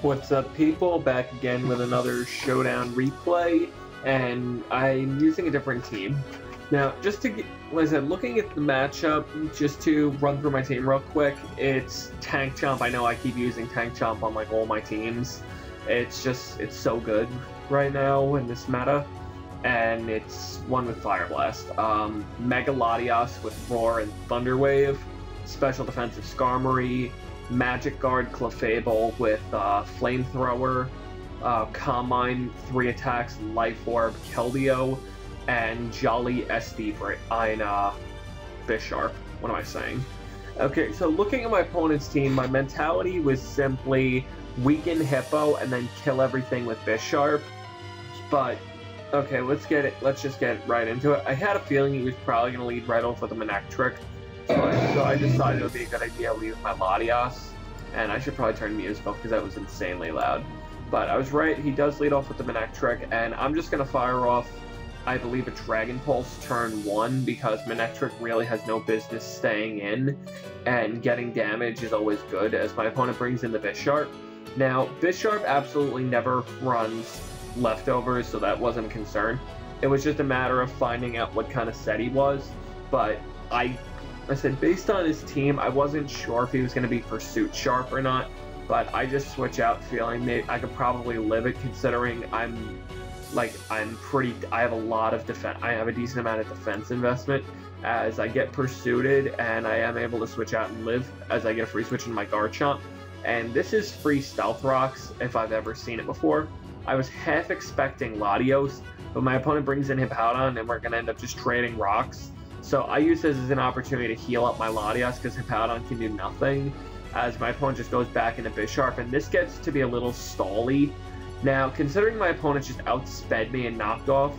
What's up, people? Back again with another Showdown replay, and I'm using a different team. Now, just to get, like I said, looking at the matchup, just to run through my team real quick, it's Tank Chomp. I know I keep using Tank Chomp on like all my teams. It's so good right now in this meta, and it's one with Fire Blast. Mega Latias with Roar and Thunder Wave, Special Defensive Skarmory, Magic Guard Clefable with Flamethrower, Combine, 3 attacks, Life Orb, Keldeo, and Jolly SD for Bisharp. What am I saying? Okay, so looking at my opponent's team, my mentality was simply weaken Hippo and then kill everything with Bisharp. But okay, let's just get right into it. I had a feeling he was probably going to lead right off with a Manectric. So I decided it would be a good idea to leave my Latias, and I should probably turn musical because that was insanely loud. But I was right, he does lead off with the Manectric, and I'm just going to fire off, I believe, a Dragon Pulse turn 1, because Manectric really has no business staying in, and getting damage is always good, as my opponent brings in the Bisharp. Now, Bisharp absolutely never runs leftovers, so that wasn't a concern. It was just a matter of finding out what kind of set he was, but I said, based on his team, I wasn't sure if he was going to be Pursuit Sharp or not, but I just switch out feeling maybe I could probably live it, considering I have a lot of defense, I have a decent amount of defense investment, as I get pursued, and I am able to switch out and live, as I get a free switch in my Garchomp, and this is free Stealth Rocks, if I've ever seen it before. I was half expecting Latios, but my opponent brings in Hippowdon, and we're going to end up just trading rocks. So I use this as an opportunity to heal up my Latias, because Hippowdon can do nothing, as my opponent just goes back into Bisharp, and this gets to be a little stally. Now, considering my opponent just outsped me and knocked off,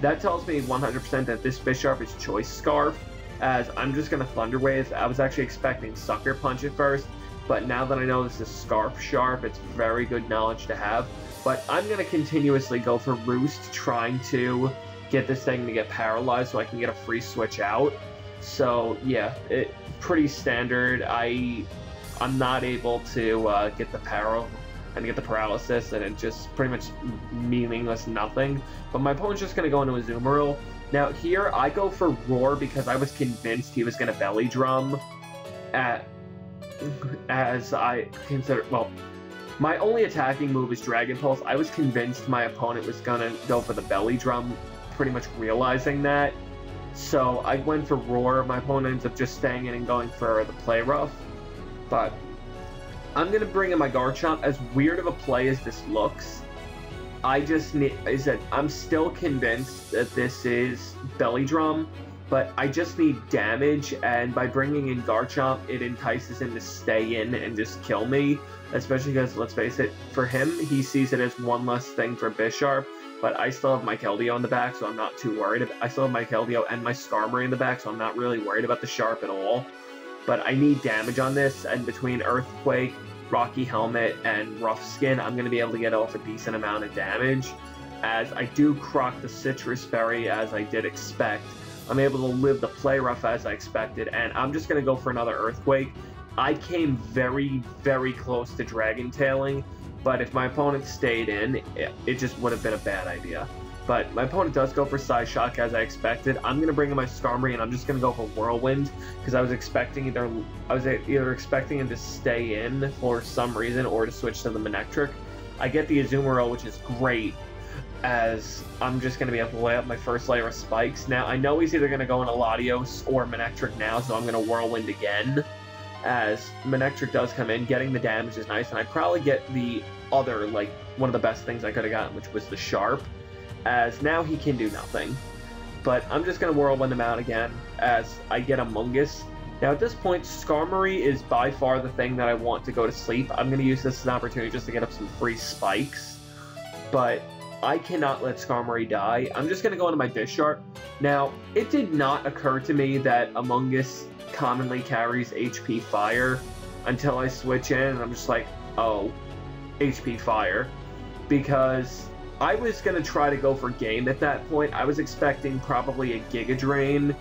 that tells me 100% that this Bisharp is Choice Scarf, as I'm just going to Thunder Wave. I was actually expecting Sucker Punch at first, but now that I know this is Scarf Sharp, it's very good knowledge to have. But I'm going to continuously go for Roost, trying to get this thing to get paralyzed so I can get a free switch out. So yeah, pretty standard. I'm not able to get the paralysis, and it just pretty much meaningless nothing. But my opponent's just going to go into a Azumarill. Now here I go for Roar because I was convinced he was going to Belly Drum, as I consider, well, my only attacking move is Dragon Pulse. I was convinced my opponent was going to go for the Belly Drum, pretty much realizing that. So I went for Roar. My opponent ends up just staying in and going for the Play Rough. But I'm going to bring in my Garchomp. As weird of a play as this looks, I'm still convinced that this is Belly Drum, but I just need damage, and by bringing in Garchomp, it entices him to stay in and just kill me, especially because, let's face it, for him, he sees it as one less thing for Bisharp, but I still have my Keldeo in the back, so I'm not too worried. I still have my Keldeo and my Skarmory in the back, so I'm not really worried about the Sharp at all. But I need damage on this, and between Earthquake, Rocky Helmet, and Rough Skin, I'm going to be able to get off a decent amount of damage, as I do crock the Citrus Berry as I did expect. I'm able to live the Play Rough as I expected, and I'm just going to go for another Earthquake. I came very, very close to Dragon Tailing, but if my opponent stayed in, it just would have been a bad idea. But my opponent does go for Psyshock as I expected. I'm going to bring in my Skarmory, and I'm just going to go for Whirlwind, because I was expecting either expecting him to stay in for some reason or to switch to the Manectric. I get the Azumarill, which is great, as I'm just going to be able to lay up my first layer of spikes. Now, I know he's either going to go into Latios or Manectric now, so I'm going to Whirlwind again, as Manectric does come in. Getting the damage is nice, and I probably get the other, like, one of the best things I could have gotten, which was the Sharp, as now he can do nothing. But I'm just going to Whirlwind him out again, as I get a Mungus. Now, at this point, Skarmory is by far the thing that I want to go to sleep. I'm going to use this as an opportunity just to get up some free spikes, but I cannot let Skarmory die. I'm just going to go into my Bisharp. Now, it did not occur to me that Among Us commonly carries HP Fire until I switch in, and I'm just like, oh, HP Fire. Because I was going to try to go for Game at that point. I was expecting probably a Giga Drain,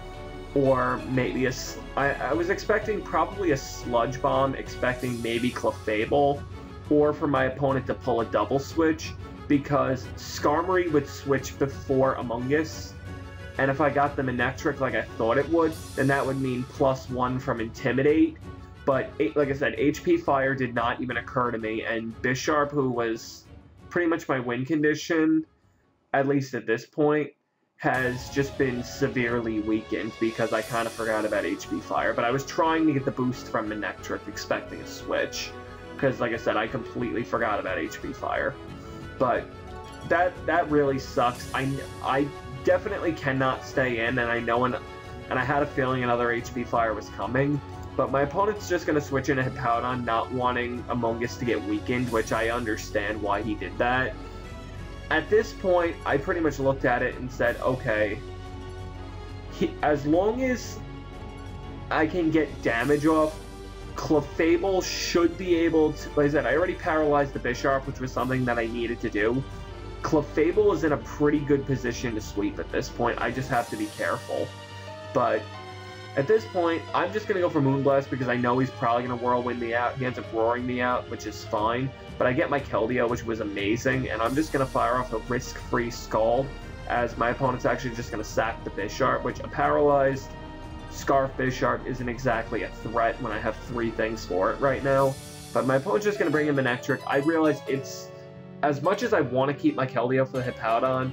or maybe I was expecting probably a Sludge Bomb, expecting maybe Clefable, or for my opponent to pull a double switch, because Skarmory would switch before Among Us, and if I got the Manectric like I thought it would, then that would mean +1 from Intimidate. But like I said, HP Fire did not even occur to me, and Bisharp, who was pretty much my win condition, at least at this point, has just been severely weakened because I kind of forgot about HP Fire. But I was trying to get the boost from Manectric, expecting a switch, because like I said, I completely forgot about HP Fire. But that really sucks. I definitely cannot stay in, and I know and I had a feeling another HP Fire was coming. But my opponent's just going to switch in a Hippowdon, not wanting Among Us to get weakened, which I understand why he did that. At this point, I pretty much looked at it and said, okay, as long as I can get damage off, Clefable should be able to, like I said, I already paralyzed the Bisharp, which was something that I needed to do. Clefable is in a pretty good position to sweep at this point. I just have to be careful. But at this point, I'm just going to go for Moonblast because I know he's probably going to Whirlwind me out. He ends up roaring me out, which is fine. But I get my Keldeo, which was amazing, and I'm just going to fire off a risk-free Scald, as my opponent's actually just going to sack the Bisharp, which a paralyzed Scarf Bisharp isn't exactly a threat when I have 3 things for it right now. But my opponent's just going to bring in Manectric. I realize it's, as much as I want to keep my Keldeo for the Hippowdon,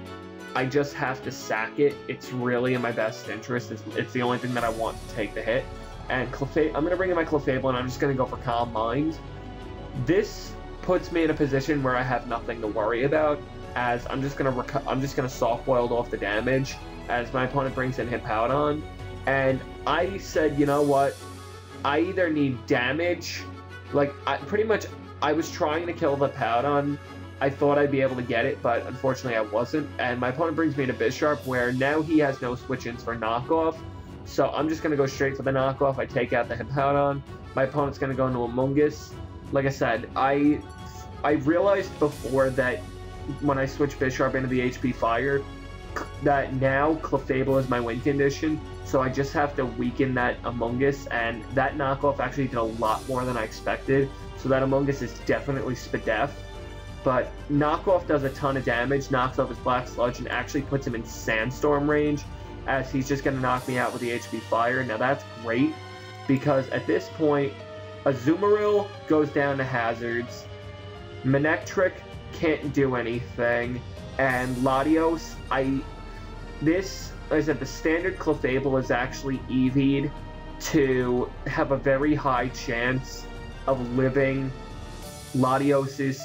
I just have to sack it. It's really in my best interest. It's the only thing that I want to take the hit. And I'm going to bring in my Clefable, and I'm just going to go for Calm Mind. This puts me in a position where I have nothing to worry about, as I'm just gonna soft boiled off the damage as my opponent brings in Hippowdon. And I said, you know what? I either need damage, like I was trying to kill the Hippowdon. I thought I'd be able to get it, but unfortunately I wasn't. And my opponent brings me to Bisharp, where now he has no switch-ins for knockoff. So I'm just gonna go straight for the knockoff. I take out the Hippowdon. My opponent's gonna go into Among Us. Like I said, I realized before that when I switched Bisharp into the HP Fire, that now Clefable is my win condition, so I just have to weaken that Among Us, and that knockoff actually did a lot more than I expected, so that Among Us is definitely Spadef. But knockoff does a ton of damage, knocks off his Black Sludge, and actually puts him in Sandstorm range, as he's just going to knock me out with the HP Fire. Now that's great, because at this point, Azumarill goes down to hazards, Manectric can't do anything, and Latios, like I said, the standard Clefable is actually EV'd to have a very high chance of living Latios'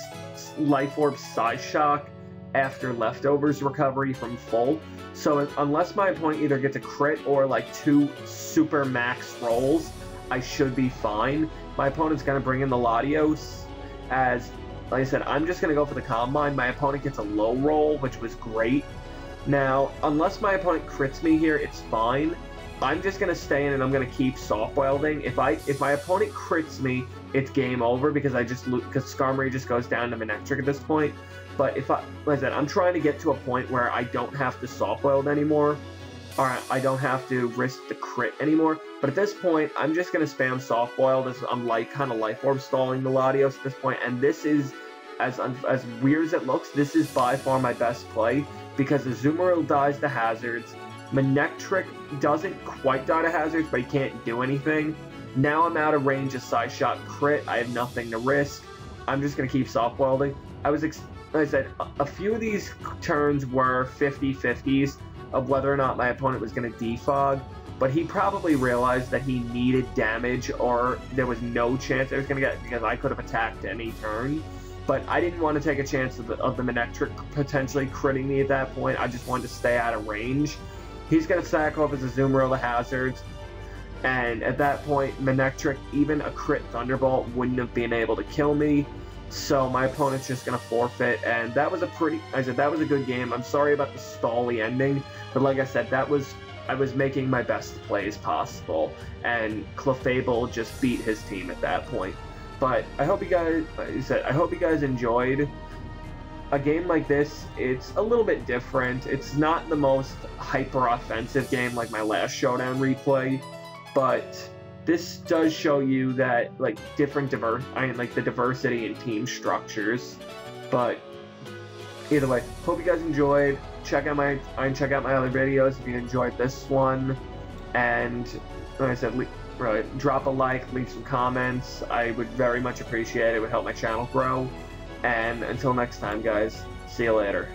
Life Orb Psy Shock after Leftovers recovery from full. So unless my opponent either gets a crit or like 2 super max rolls, I should be fine. My opponent's going to bring in the Latios, as, like I said, I'm just going to go for the Calm Mind. My opponent gets a low roll, which was great. Now, unless my opponent crits me here, it's fine. I'm just going to stay in and I'm going to keep soft-boiling. If my opponent crits me, it's game over, because Skarmory just goes down to Manectric at this point. But like I said, I'm trying to get to a point where I don't have to soft-boiled anymore. Alright, I don't have to risk the crit anymore. But at this point, I'm just going to spam soft-boiled, as I'm kind of Life Orb stalling the Latios at this point. And this is, as weird as it looks, this is by far my best play, because Azumarill dies to hazards. Manectric doesn't quite die to hazards, but he can't do anything. Now I'm out of range of Psy Shot crit. I have nothing to risk. I'm just going to keep soft-boiling. Like I said, a few of these turns were 50-50s of whether or not my opponent was going to defog, but he probably realized that he needed damage, or there was no chance I was going to get, because I could have attacked any turn. But I didn't want to take a chance of the Manectric potentially critting me at that point. I just wanted to stay out of range. He's going to sack off his Azumarill to hazards, and at that point, Manectric, even a crit Thunderbolt, wouldn't have been able to kill me. So my opponent's just going to forfeit, and that was that was a good game. I'm sorry about the stally ending, but like I said, I was making my best plays possible, and Clefable just beat his team at that point. But I hope you guys, like I said, I hope you guys enjoyed. A game like this, it's a little bit different. It's not the most hyper-offensive game like my last Showdown replay, but this does show you that like the diversity in team structures. But either way, hope you guys enjoyed. Check out my other videos if you enjoyed this one, and like I said, drop a like, leave some comments. I would very much appreciate it. It would help my channel grow. And until next time, guys, see you later.